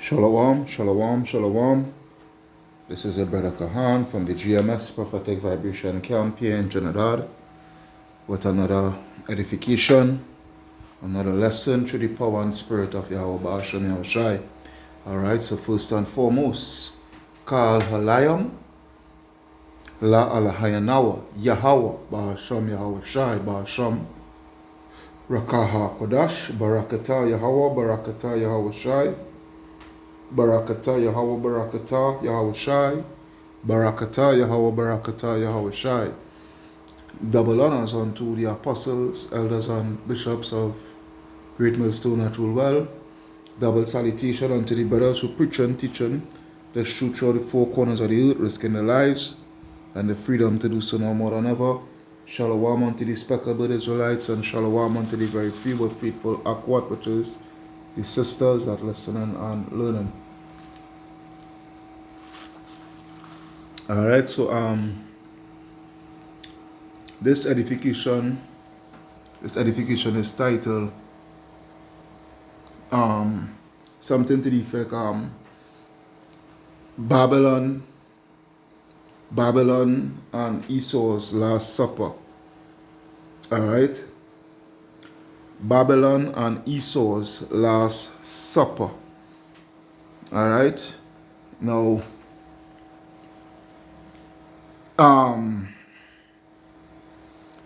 Shalom, shalom, shalom. This is your brother Kahan from the GMS Prophetic Vibration Camp here in Trinidad with another edification, another lesson through the power and spirit of Yahweh Ba'ashem Yahushai. Alright, so first and foremost, Kal Halayam, La Alahayanawa, Yahweh Ba'ashem Yahushai, Ba'ashem Rakaha Kodash, Barakata Yahweh, Barakata Yahushai. Barakata Yahweh, Barakata Yahushai, Barakata Yahweh, Barakata Yahushai. Double honors unto the apostles, elders, and bishops of Great Millstone at Woolwell. Double salutation unto the brothers who preach and teach the truth throughout the four corners of the earth, risking their lives and the freedom to do so no more than ever. Shalom unto the speckled Israelites, and shalom unto the very few but faithful Akwat, which is the sisters that listening and learning. Alright, so this edification is titled something to the effect Babylon and Esau's Last Supper. Alright, Babylon and Esau's Last Supper. Alright, now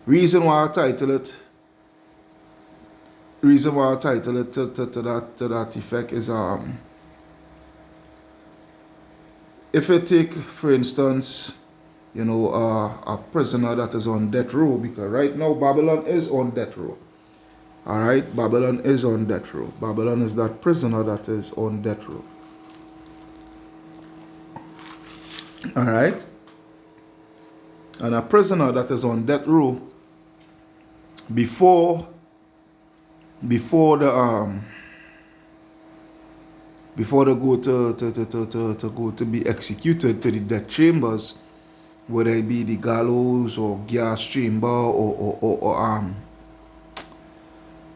reason why I title it to that effect is if you take, for instance, a prisoner that is on death row, because right now Babylon is on death row. Alright, Babylon is on death row. Babylon is that prisoner that is on death row. Alright, and a prisoner that is on death row before they go to be executed to the death chambers, whether it be the gallows or gas chamber or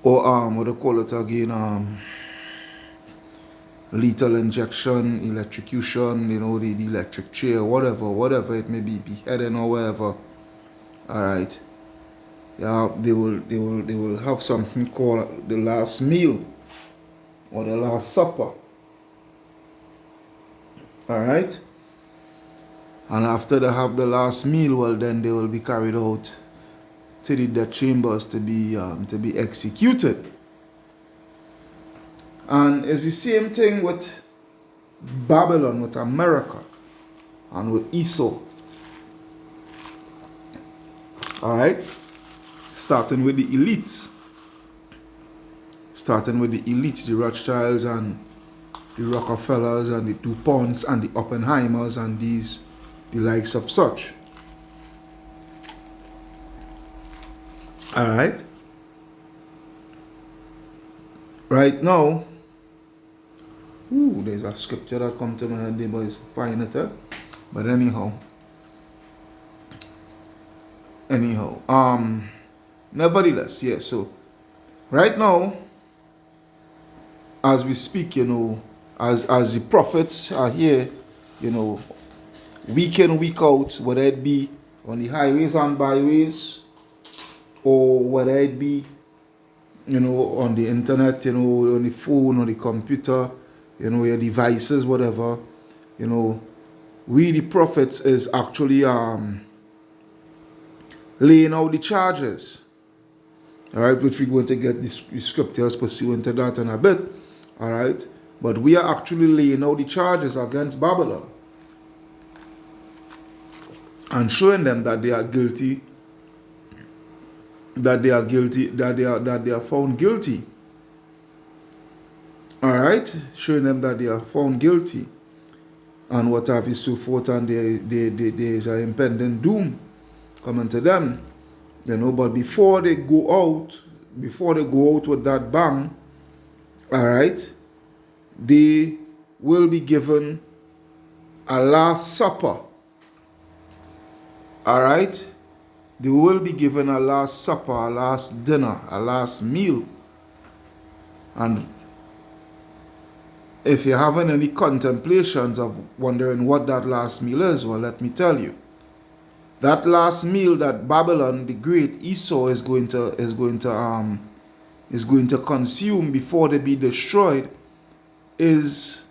what they call it again, lethal injection, electrocution, the electric chair, whatever it may be, beheading or whatever. Alright. Yeah, they will have something called the last meal or the last supper. Alright. And after they have the last meal, well, then they will be carried out to the death chambers to be executed. And it's the same thing with Babylon, with America, and with Esau. Alright? Starting with the elites. The Rothschilds and the Rockefellers and the DuPonts and the Oppenheimers and the likes of such. Alright? Right now, there's a scripture that come to my head there, but it's fine it, but anyhow, nevertheless, yeah, so right now, as we speak, as the prophets are here, week in, week out, whether it be on the highways and byways, or whether it be, on the internet, on the phone, or the computer, your devices, whatever, we the prophets is actually laying out the charges. Alright, which we're going to get the scriptures pursuant to that in a bit. Alright, but we are actually laying out the charges against Babylon and showing them that they are guilty, that they are found guilty. Alright, showing them that they are found guilty and what have you, so forth, and there is an impending doom coming to them, but before they go out with that bang, alright, they will be given a last supper. Alright, they will be given a last supper, a last dinner, a last meal. And If you're having any contemplations of wondering what that last meal is, well, let me tell you. That last meal that Babylon, the great Esau, is going to consume before they be destroyed is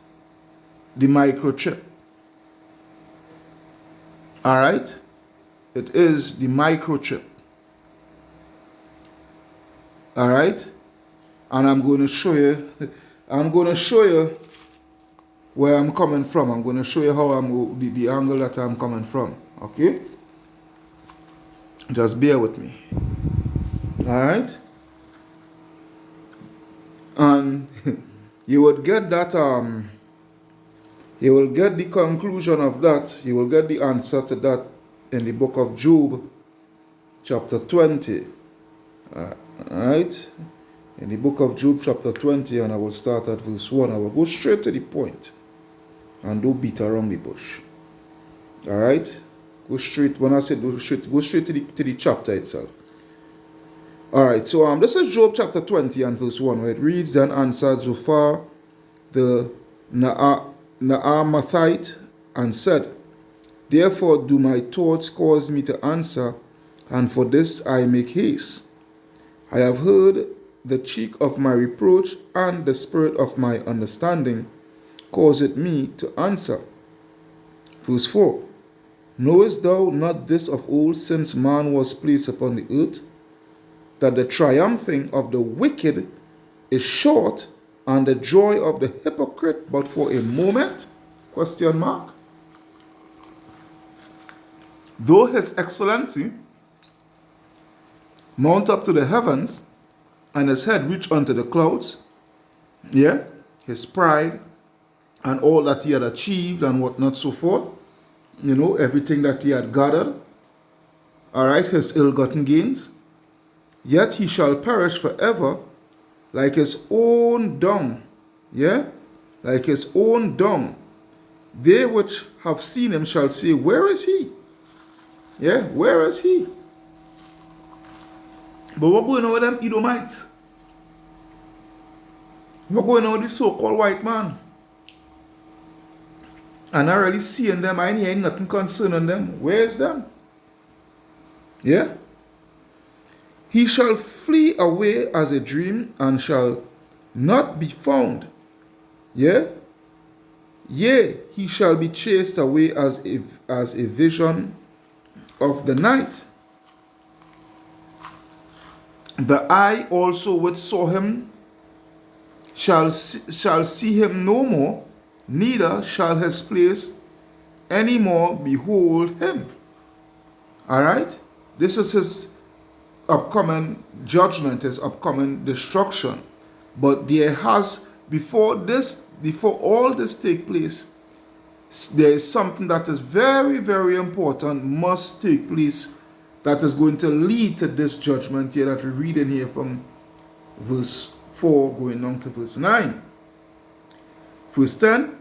the microchip. All right? It is the microchip. All right? And I'm going to show you where I'm coming from. I'm going to show you how the angle that I'm coming from. Okay? Just bear with me. All right? And you would get that you will get the conclusion of that. You will get the answer to that in the book of Job, chapter 20. All right? In the book of Job, chapter 20, and I will start at verse 1. I will go straight to the point and don't beat around the bush. All right? Go straight. When I say go straight to the chapter itself. All right. So this is Job chapter 20 and verse 1, where it reads, "Then answered Zophar the Naamathite and said, Therefore do my thoughts cause me to answer, and for this I make haste. I have heard the cheek of my reproach, and the spirit of my understanding causeth me to answer." Verse 4, "Knowest thou not this of old, since man was placed upon the earth, that the triumphing of the wicked is short, and the joy of the hypocrite but for a moment?" Question mark. "Though his excellency mount up to the heavens, and his head reach unto the clouds," yeah, his pride and all that he had achieved and whatnot, so forth, everything that he had gathered, all right, his ill-gotten gains, "yet he shall perish forever like his own dung," yeah, like his own dung. "They which have seen him shall say, Where is he?" Yeah, where is he? But what going on with them Edomites? What going on with this so-called white man? And I really seeing them, I ain't hearing nothing concerning them. Where is them? Yeah. "He shall flee away as a dream, and shall not be found. Yeah. Yea, he shall be chased away as a vision of the night. The eye also which saw him shall see him no more, neither shall his place any more behold him." All right? This is his upcoming judgment, his upcoming destruction. But there has, before all this take place, there is something that is very, very important, must take place, that is going to lead to this judgment here that we read in here from verse 4 going on to verse 9. Verse 10,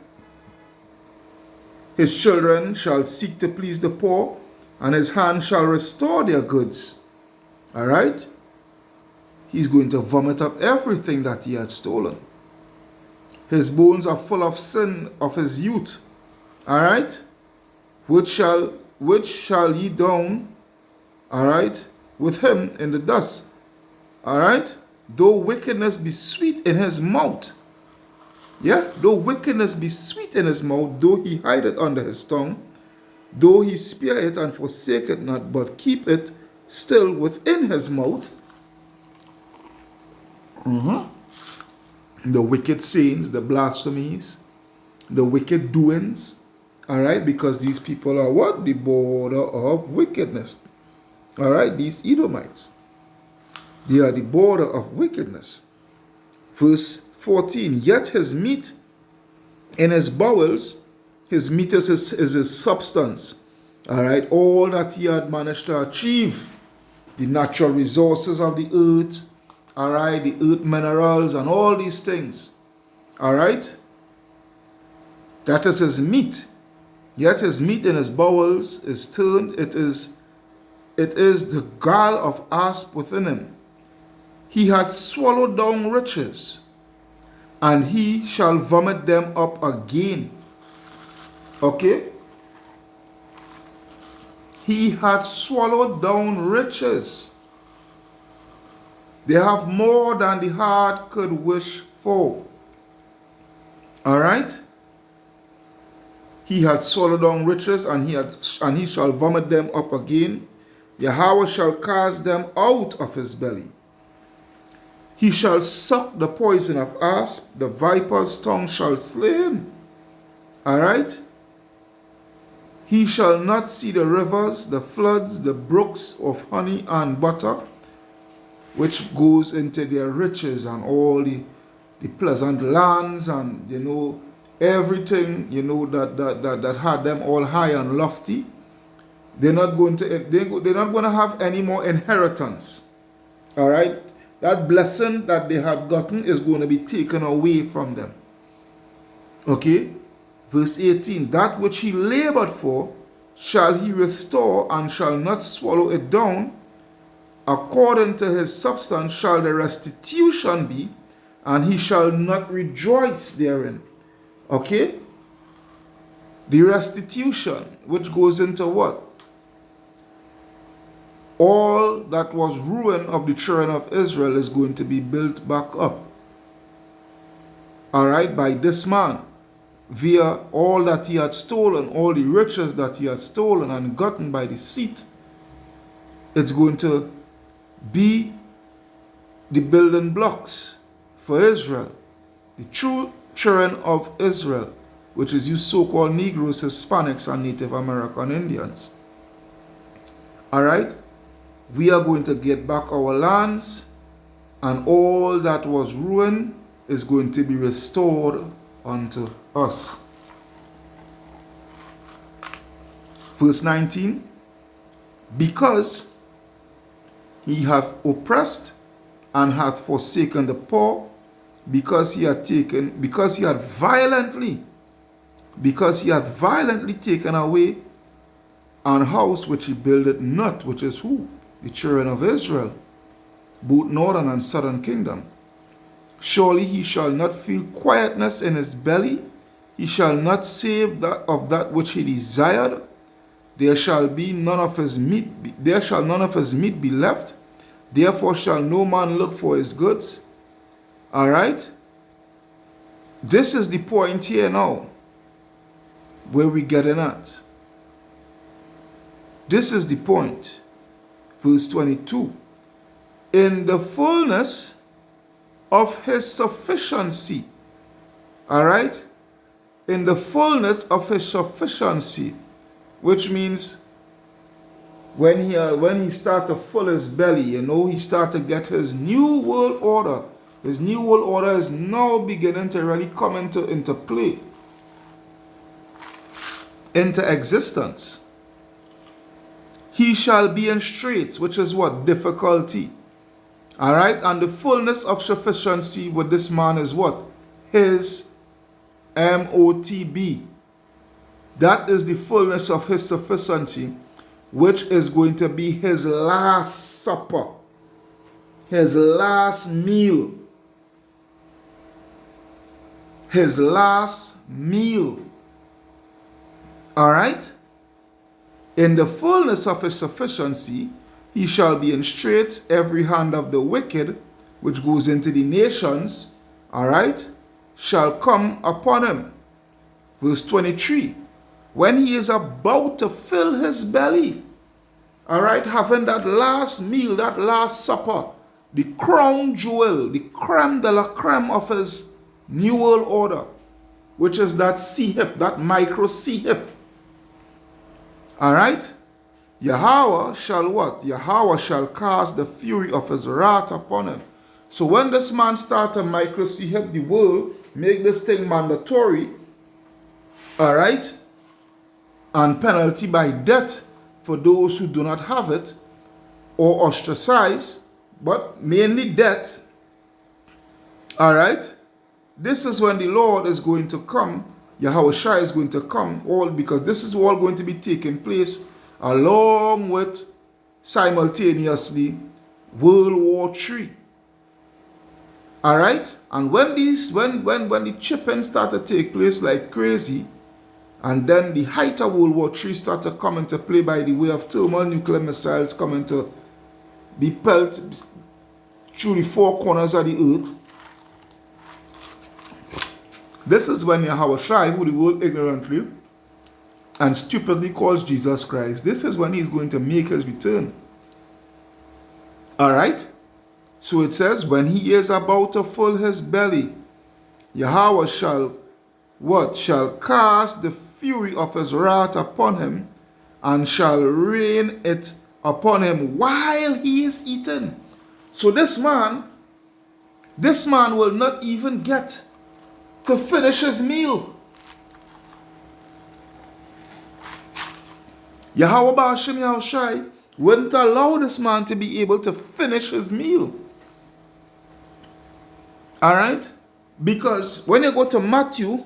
"His children shall seek to please the poor, and his hand shall restore their goods." All right? He's going to vomit up everything that he had stolen. "His bones are full of sin of his youth." All right? Which shall ye down, all right, with him in the dust. All right? "Though wickedness be sweet in his mouth." Yeah? "Though wickedness be sweet in his mouth, though he hide it under his tongue, though he spare it and forsake it not, but keep it still within his mouth." The wicked sayings, the blasphemies, the wicked doings, all right, because these people are what? The border of wickedness. All right, these Edomites, they are the border of wickedness. Verse 14, "Yet his meat in his bowels," his meat is his substance. All right, all that he had managed to achieve, the natural resources of the earth, all right, the earth minerals and all these things, all right, that is his meat. "Yet his meat in his bowels is turned, it is the gall of asp within him. He had swallowed down riches, and he shall vomit them up again. Okay? He hath swallowed down riches. They have more than the heart could wish for. Alright? He hath swallowed down riches, and he shall vomit them up again. Yahweh shall cast them out of his belly. He shall suck the poison of asp, the viper's tongue shall slay him. Alright? He shall not see the rivers, the floods, the brooks of honey and butter, which goes into their riches and all the pleasant lands and, everything, that had them all high and lofty. They're not going to have any more inheritance. All right? That blessing that they had gotten is going to be taken away from them. Okay? Verse 18, that which he labored for shall he restore, and shall not swallow it down. According to his substance shall the restitution be, and he shall not rejoice therein. Okay? The restitution, which goes into what? All that was ruined of the children of Israel is going to be built back up. Alright, by this man, via all that he had stolen, all the riches that he had stolen and gotten by deceit. It's going to be the building blocks for Israel, the true children of Israel, which is you so-called Negroes, Hispanics, and Native American Indians. Alright? We are going to get back our lands, and all that was ruined is going to be restored unto us. Verse 19, because he hath oppressed and hath forsaken the poor, because he hath violently taken away an house which he builded not, which is who? The children of Israel, both northern and southern kingdom. Surely he shall not feel quietness in his belly. He shall not save of that which he desired. There shall none of his meat be left. Therefore shall no man look for his goods. Alright? This is the point here now, where we're getting at. This is the point. Verse 22. In the fullness of his sufficiency. Alright? In the fullness of his sufficiency. Which means when he start to fill his belly, he start to get his new world order. His new world order is now beginning to really come into play. Into existence. He shall be in straits, which is what? Difficulty. Alright, and the fullness of sufficiency with this man is what? His M.O.T.B. That is the fullness of his sufficiency, which is going to be his last supper, his last meal. His last meal. Alright? In the fullness of his sufficiency, he shall be in straits, every hand of the wicked, which goes into the nations, alright, shall come upon him. Verse 23, when he is about to fill his belly, alright, having that last meal, that last supper, the crown jewel, the creme de la creme of his new world order, which is that C-hip, that micro C-hip. Alright? Yahweh shall what? Yahweh shall cast the fury of his wrath upon him. So when this man start to micro C-hip the world, make this thing mandatory, alright, and penalty by death for those who do not have it, or ostracize, but mainly death, alright, this is when the Lord is going to come, Yahweh Shai is going to come, all because this is all going to be taking place along with simultaneously World War III. All right? And when the chipping start to take place like crazy, and then the height of World War III start to come into play by the way of thermonuclear missiles coming to be pelted through the four corners of the earth. This is when Yahweh Shai, who the world ignorantly and stupidly calls Jesus Christ, this is when he's going to make his return. All right? So it says, when he is about to fill his belly, Yahweh shall what? Shall cast the fury of his wrath upon him, and shall rain it upon him while he is eating. So this man will not even get to finish his meal. Yahweh Ba'ashem Yahushai wouldn't allow this man to be able to finish his meal. Alright? Because when you go to Matthew,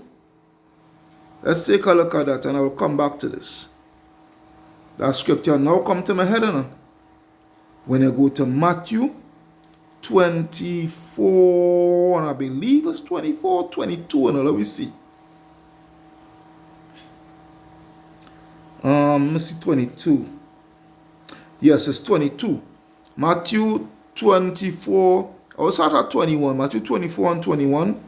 let's take a look at that and I will come back to this. That scripture now come to my head now. When you go to Matthew 24, and I believe it's 24, 22, and let me see. Let me see 22. Yes, it's 22. Matthew 24, I'll start at 21. Matthew 24 and 21.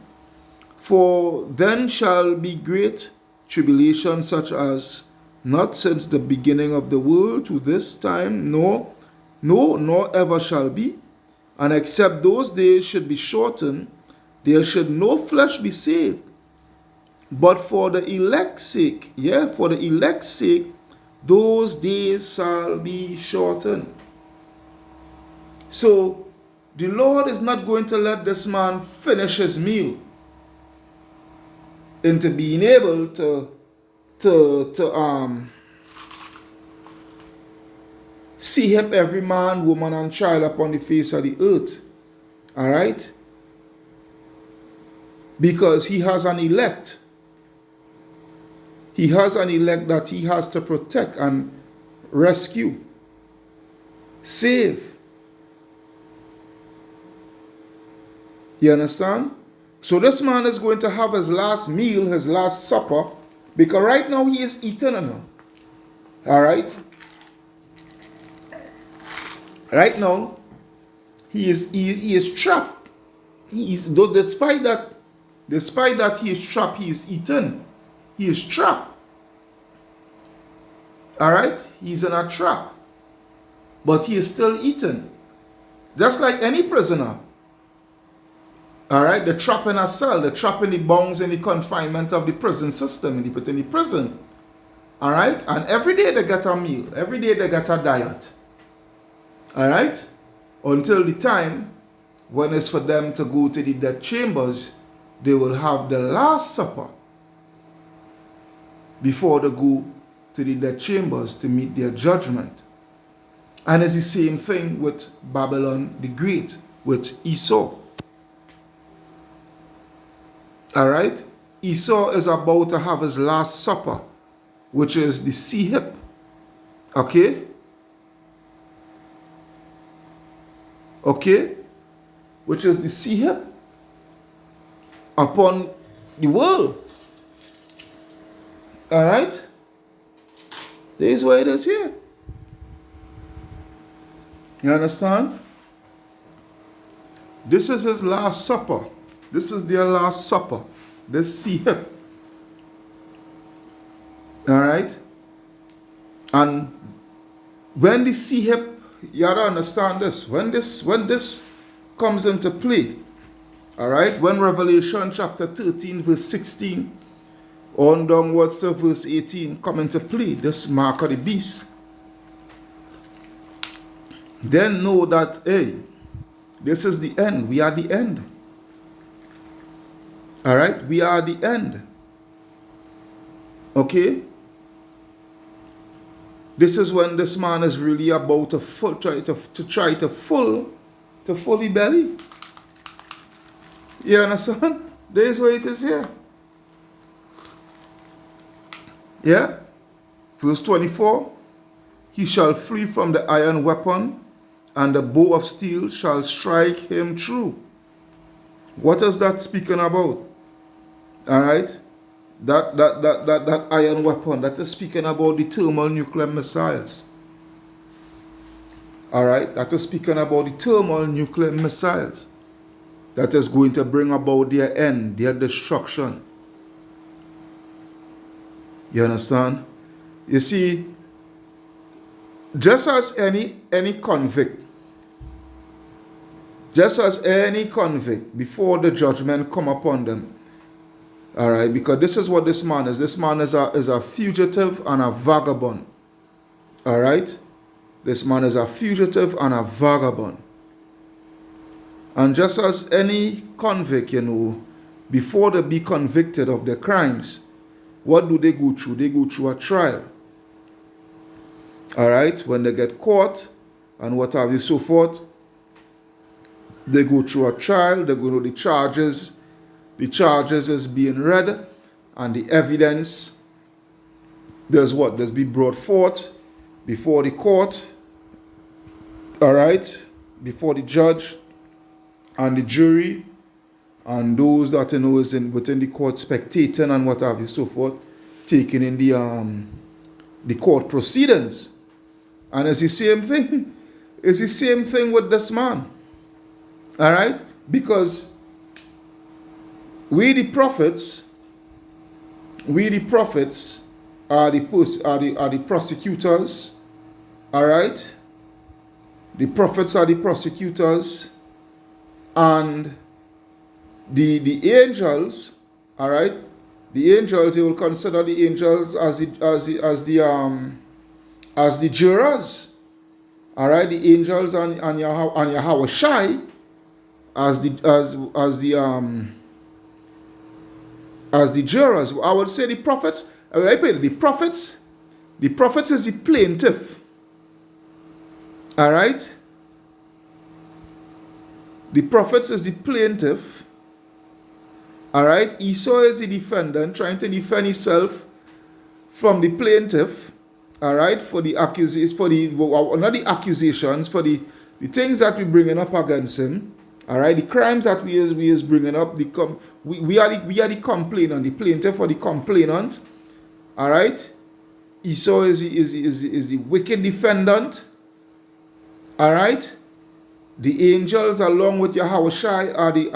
For then shall be great tribulation, such as not since the beginning of the world to this time, nor ever shall be. And except those days should be shortened, there should no flesh be saved. But for the elect's sake, for the elect's sake, those days shall be shortened. So the Lord is not going to let this man finish his meal into being able to see him every man, woman, and child upon the face of the earth. All right? Because he has an elect. He has an elect that he has to protect and rescue, save. You understand? So this man is going to have his last meal, his last supper, because right now he is eternal. All right? Right now, he is trapped. Despite that he is trapped, he is eaten. He is trapped. All right? He's in a trap. But he is still eaten. Just like any prisoner. All right? The trap in a cell, the trap in the bonds and the confinement of the prison system, and they put in the prison. All right? And every day they get a meal. Every day they get a diet. All right? Until the time when it's for them to go to the death chambers, they will have the last supper before they go to the death chambers to meet their judgment. And it's the same thing with Babylon the Great, with Esau. All right? Esau is about to have his last supper, which is the sea hip. Okay? Okay? Which is the sea hip upon the world. All right? This is what it is here. You understand? This is his last supper. This is their last supper. This sea hip. All right? And when the sea hip, you have to understand this. When this comes into play, all right? When Revelation chapter 13, verse 16, on downwards to verse 18 come into play, this mark of the beast, then know that, hey, this is the end. We are the end. All right? We are the end. Okay? This is when this man is really about to try to fill the belly. You understand? There is where it is here. Yeah? Verse 24. He shall flee from the iron weapon, and the bow of steel shall strike him true. What is that speaking about? All right? That iron weapon, that is speaking about the thermonuclear missiles. All right? That is speaking about the thermonuclear missiles that is going to bring about their end, their destruction. You understand? You see, just as any convict, before the judgment come upon them, all right, because this is what this man is. This man is a fugitive and a vagabond. All right? This man is a fugitive and a vagabond. And just as any convict, before they be convicted of their crimes, what do they go through? They go through a trial. All right? When they get caught and what have you, so forth, they go through a trial. They go to the charges. The charges is being read, and the evidence, there's be brought forth before the court, all right, before the judge and the jury, and those that is within the court spectating and what have you, so forth, taking in the court proceedings. And it's the same thing. It's the same thing with this man, all right, because we the prophets are the prosecutors, all right? The prophets are the prosecutors, and the angels, all right? The angels, you will consider the angels as the jurors, all right? The angels and Yahweh Shai as the jurors. I would say the prophets. The prophets is the plaintiff. All right. The prophets is the plaintiff. All right. Esau is the defendant, trying to defend himself from the plaintiff. All right. For the not the accusations, for the things that we're bringing up against him. All right, the crimes that we is bringing up, we are the complainant, the plaintiff or the complainant. All right, Esau is the wicked defendant. All right, the angels along with Yahweh Shai are the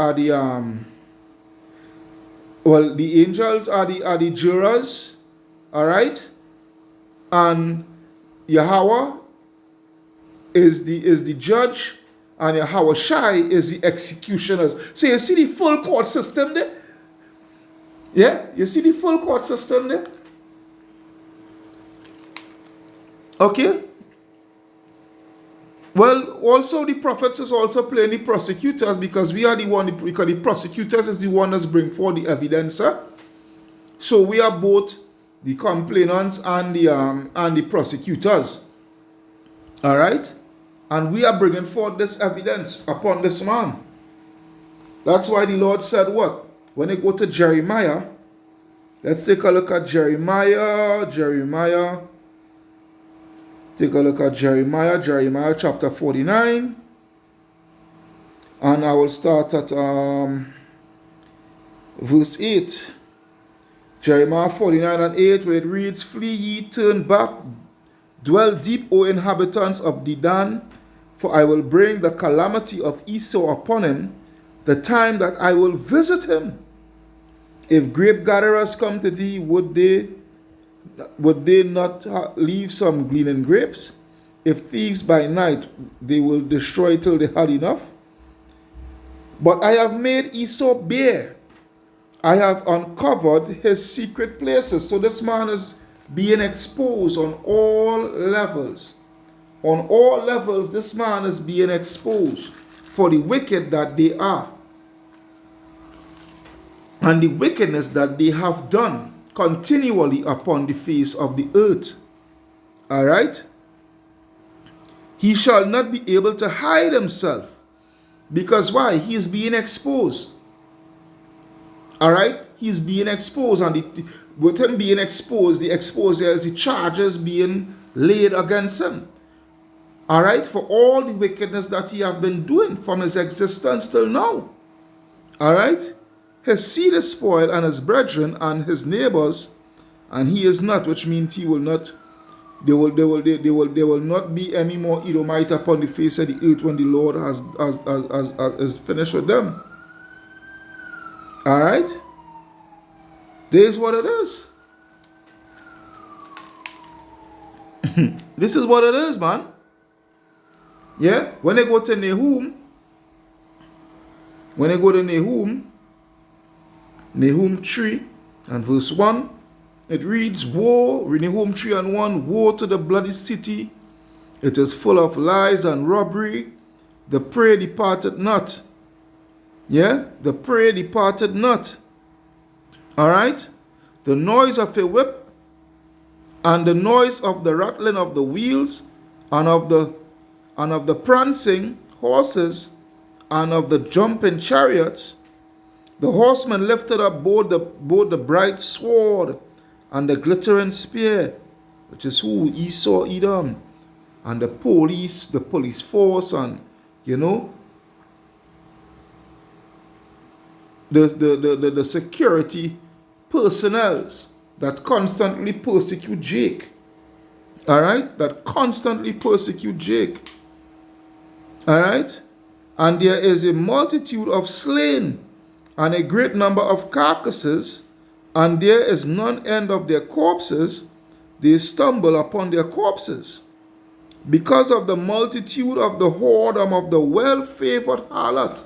angels are the jurors. All right, and Yahweh is the judge. And Yahweh Shai is the executioners. So you see the full court system there? Yeah? You see the full court system there? Okay? Well, also the prophets is also playing the prosecutors, because we are the one, because the prosecutors is the one that's bring forth the evidence. So we are both the complainants and the prosecutors. All right? And we are bringing forth this evidence upon this man. That's why the Lord said what? When they go to Jeremiah, let's take a look at Jeremiah. Take a look at Jeremiah chapter 49. And I will start at verse 8. Jeremiah 49 and 8, where it reads, "Flee ye, turn back, dwell deep, O inhabitants of Dedan, for I will bring the calamity of Esau upon him, the time that I will visit him. If grape gatherers come to thee, would they not leave some gleaning grapes? If thieves by night, they will destroy till they had enough. But I have made Esau bare. I have uncovered his secret places." So this man is being exposed on all levels. On all levels, this man is being exposed for the wicked that they are, and the wickedness that they have done continually upon the face of the earth. All right? He shall not be able to hide himself. Because why? He is being exposed. All right? He's being exposed, and with him being exposed, the exposure is the charges being laid against him. All right, for all the wickedness that he have been doing from his existence till now. All right? His seed is spoiled, and his brethren and his neighbors, and he is not, which means he will not, there will not be any more Edomite upon the face of the earth when the Lord has finished with them. All right? This is what it is. This is what it is, man. Yeah? When they go to Nahum, Nahum 3 and verse 1, it reads, woe, Nahum 3 and 1, woe to the bloody city. It is full of lies and robbery. The prey departed not. Yeah? The prey departed not. All right? The noise of a whip and the noise of the rattling of the wheels and of the prancing horses and of the jumping chariots, the horsemen lifted up both the bright sword and the glittering spear, which is who? Esau, Edom, and the police force, and the security personnels that constantly persecute Jake. All right? That constantly persecute Jake. All right? And there is a multitude of slain and a great number of carcasses, and there is none end of their corpses. They stumble upon their corpses. Because of the multitude of the whoredom of the well-favored harlot,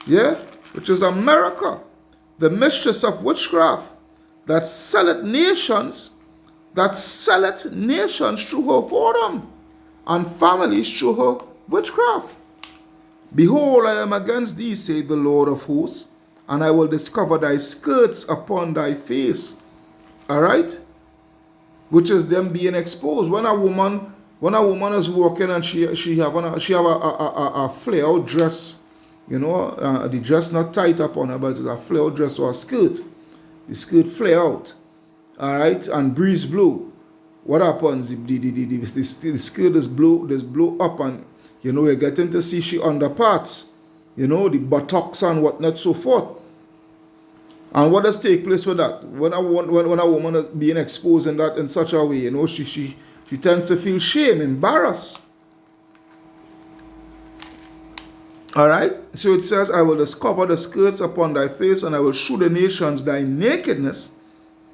yeah, which is America, the mistress of witchcraft, that selleth nations through her whoredom, and families through her witchcraft. Behold, I am against thee, saith the Lord of hosts, and I will discover thy skirts upon thy face. All right? Which is them being exposed. When a woman is walking and she have a flare out dress, the dress not tight up on her, but it's a flare out dress or a skirt. The skirt flare out, all right, and breeze blow. What happens? The skirt is blow up, and you're getting to see she underparts, the buttocks and whatnot, so forth. And what does take place with that? When a woman is being exposed in such a way, she tends to feel shame, embarrassed. All right? So it says, I will discover the skirts upon thy face, and I will shew the nations thy nakedness,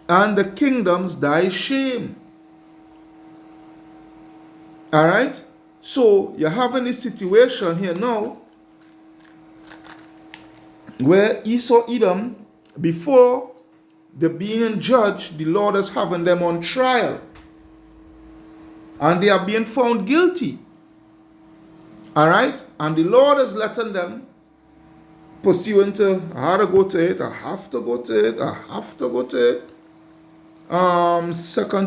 and the kingdoms thy shame. All right? So you're having this situation here now where Esau, Edom, before the being judged, the Lord is having them on trial. And they are being found guilty. All right? And the Lord is letting them, pursuant to, I have to go to it. 2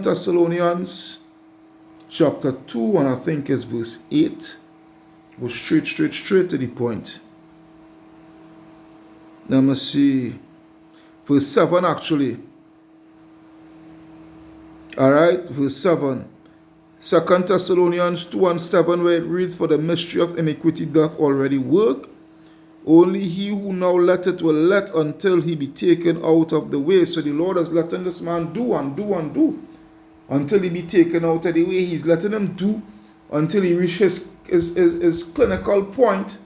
Thessalonians chapter 2, and I think it's verse 8. Go straight to the point. Let me see. Verse 7 actually. All right? Verse 7. 2 Thessalonians 2 and 7, where it reads, for the mystery of iniquity doth already work. Only he who now letteth will let until he be taken out of the way. So the Lord is letting this man do until he be taken out of the way. He's letting him do until he reaches his clinical point,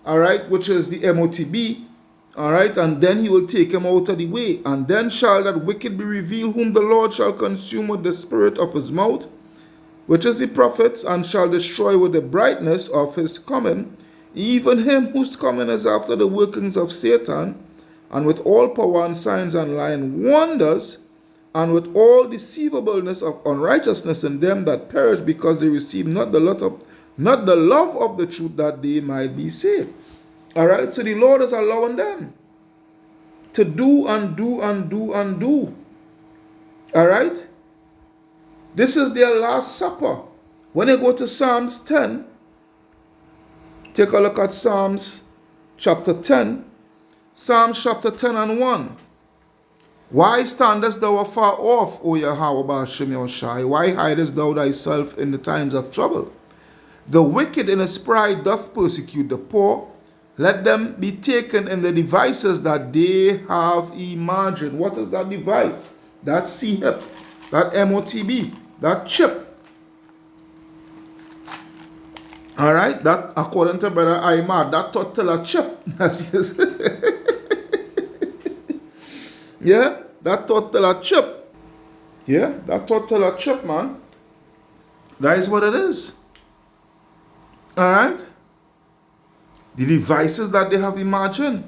all right, which is the M.O.T.B, all right, and then he will take him out of the way. And then shall that wicked be revealed, whom the Lord shall consume with the spirit of his mouth, which is the prophets, and shall destroy with the brightness of his coming, even him whose coming is after the workings of Satan, and with all power and signs and lying wonders, and with all deceivableness of unrighteousness in them that perish, because they receive not the love of the truth, that they might be saved. All right, so the Lord is allowing them to do and do and do and do. All right? This is their last supper. When you go to Psalms 10, take a look at Psalms chapter 10. Psalms chapter 10 and 1. Why standest thou afar off, O Yahweh Ba'ashem Yahushai? Why hidest thou thyself in the times of trouble? The wicked in his pride doth persecute the poor, Let them be taken in the devices that they have imagined. What is that device? That C-hip, that M.O.T.B, that chip. All right, that according to Brother Aymar, that total chip. Yeah, that total chip. Yeah, that total chip, man. That is what it is. All right. The devices that they have imagined.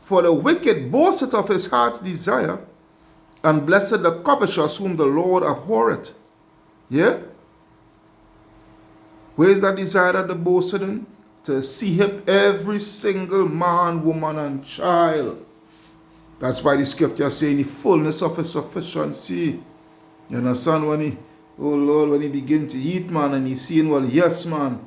For the wicked boasteth of his heart's desire, and blessed the covetous whom the Lord abhorreth. Yeah? Where is that desire that the boasted in? To see him every single man, woman, and child. That's why the scripture saying the fullness of his sufficiency. You understand when he, oh Lord, when he begin to eat, man, and he's seeing, well, yes, man,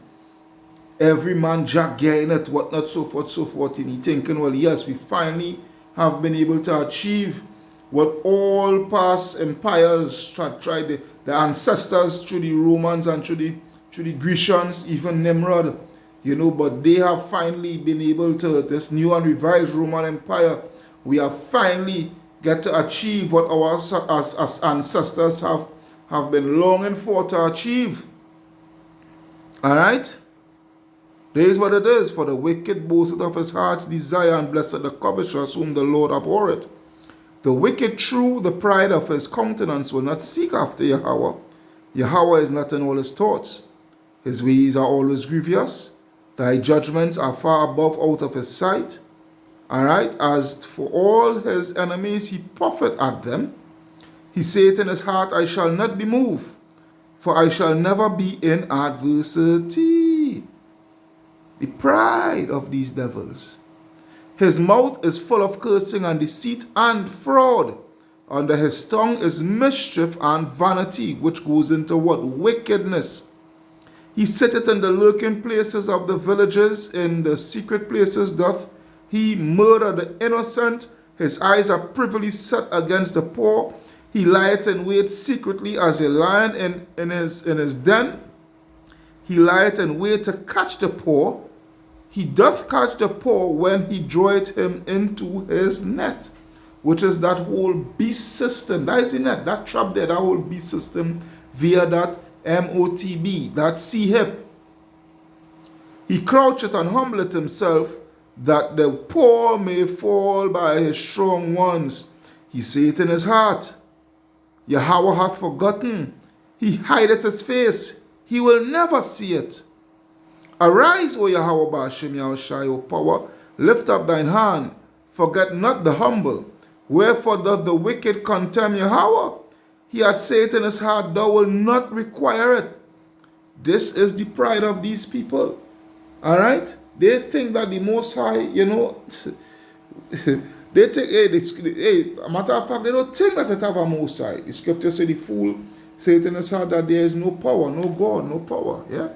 every man jack getting it, whatnot, so forth, and he thinking, well, yes, we finally have been able to achieve what all past empires tried, the ancestors through the Romans and through the Grecians, even Nimrod, you know, but they have finally been able to, this new and revised Roman Empire, we have finally get to achieve what our as ancestors have been longing for to achieve. All right? There is what it is. For the wicked boasteth of his heart's desire, and blessed the covetous whom the Lord abhorreth. The wicked through the pride of his countenance will not seek after Yahweh. Yahweh is not in all his thoughts. His ways are always grievous. Thy judgments are far above out of his sight. All right? As for all his enemies, he puffeth at them. He saith in his heart, I shall not be moved, for I shall never be in adversity. The pride of these devils. His mouth is full of cursing and deceit and fraud. Under his tongue is mischief and vanity, which goes into what? Wickedness. He sitteth in the lurking places of the villages, in the secret places doth he murder the innocent. His eyes are privily set against the poor. He lieth in wait secretly as a lion in his den. He lieth in wait to catch the poor. He doth catch the poor when he draweth him into his net, which is that whole beast system. That is the net, that trap there, that whole beast system via that M.O.T.B, that C-hip. He croucheth and humbleth himself, that the poor may fall by his strong ones. He saith in his heart, Yahweh hath forgotten. He hideth his face. He will never see it. Arise, O Yahweh Ba'ashem Yahushai, O power, lift up thine hand, forget not the humble. Wherefore doth the wicked contemn Yahweh? He had said in his heart, thou wilt not require it. This is the pride of these people. All right? They think that the Most High, you know, they think, matter of fact, they don't think that it have a Most High. The scripture says the fool said in his heart that there is no power, no God, no power. Yeah?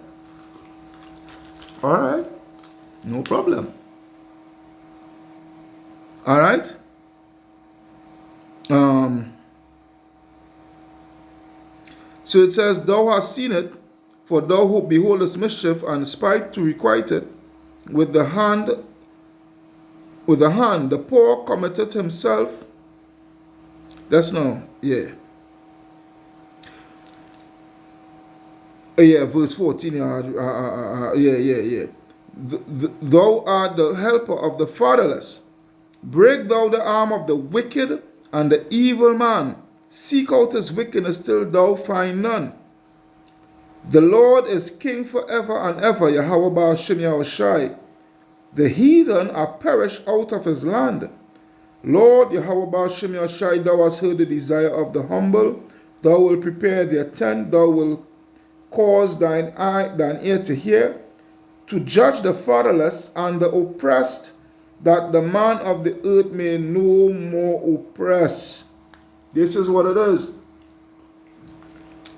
All right, no problem. All right. So it says, thou hast seen it, for thou who beholdest mischief and spite to requite it, with the hand, the poor committed himself. That's now, yeah. Yeah, verse 14. Yeah. Thou art the helper of the fatherless. Break thou the arm of the wicked and the evil man. Seek out his wickedness till thou find none. The Lord is king forever and ever. Yahweh Ba'ashem Yahushai. The heathen are perished out of his land. Lord Yahweh Ba'ashem Yahushai, thou hast heard the desire of the humble. Thou wilt prepare their tent. Thou wilt cause thine ear to hear, to judge the fatherless and the oppressed, that the man of the earth may no more oppress. This is what it is.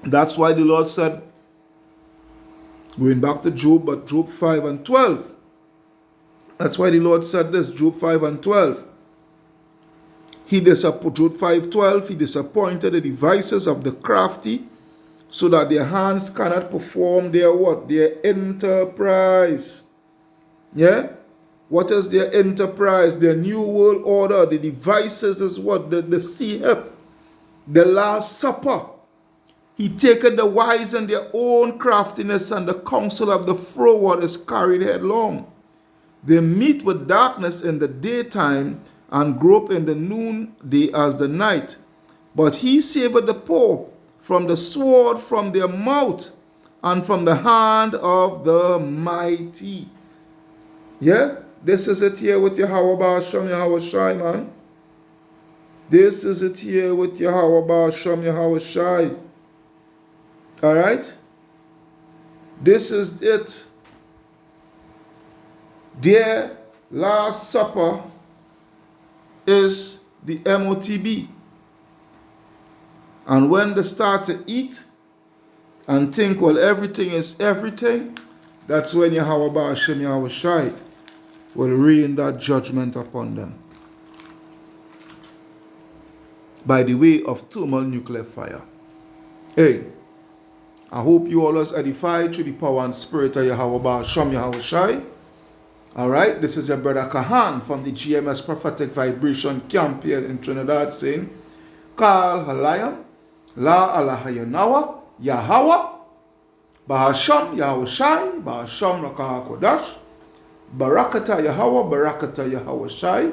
That's why the Lord said, going back to Job, but Job 5 and 12. That's why the Lord said this, Job 5 and 12. Job 5:12, he disappointed the devices of the crafty, so that their hands cannot perform their what? Their enterprise. Yeah? What is their enterprise? Their new world order. The devices is what? The CF. The Last Supper. He taketh the wise in their own craftiness, and the counsel of the froward is carried headlong. They meet with darkness in the daytime, and grope in the noonday as the night. But he saveth the poor from the sword, from their mouth, and from the hand of the mighty. Yeah? This is it here with Yahweh Ba'ashem Yahweh Shai, man. This is it here with Yahweh Ba'ashem Yahweh Shai. Alright? This is it. Their Last Supper is the M.O.T.B. And when they start to eat and think, well, everything is everything, that's when Yahweh Ba'ashem Yahweh Shai will rain that judgment upon them by the way of thermonuclear fire. Hey, I hope you all are edified through the power and spirit of Yahweh Ba'ashem Yahweh Shai. Alright, this is your brother Kahan from the GMS Prophetic Vibration Camp here in Trinidad, saying, Kal Halayam, La Alahayanawa, Yahweh, Ba'ashem Yahweh Shai, Ba'ashem Rakah Kodash, Barakata Yahweh, Barakata Yahweh Shai,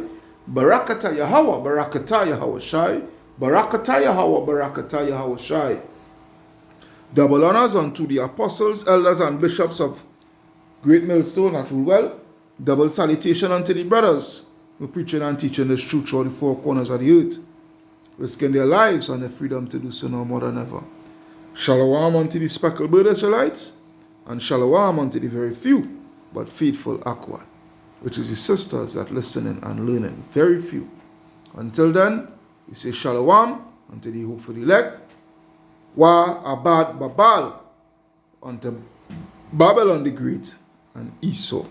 Barakata Yahweh, Barakata Yahweh Shai, Barakata Yahweh, Barakata Yahweh Shai. Double honors unto the apostles, elders, and bishops of Great Millstone at Rulewell. Double salutation unto the brothers who preaching and teaching this truth through the four corners of the earth, risking their lives and their freedom to do so no more than ever. Shalom unto the speckled bird Israelites, and shalom unto the very few but faithful Akwad, which is the sisters that listening and learning, very few. Until then, we say shalom unto the hope for the elect, wa abad babal unto Babylon the Great and Esau.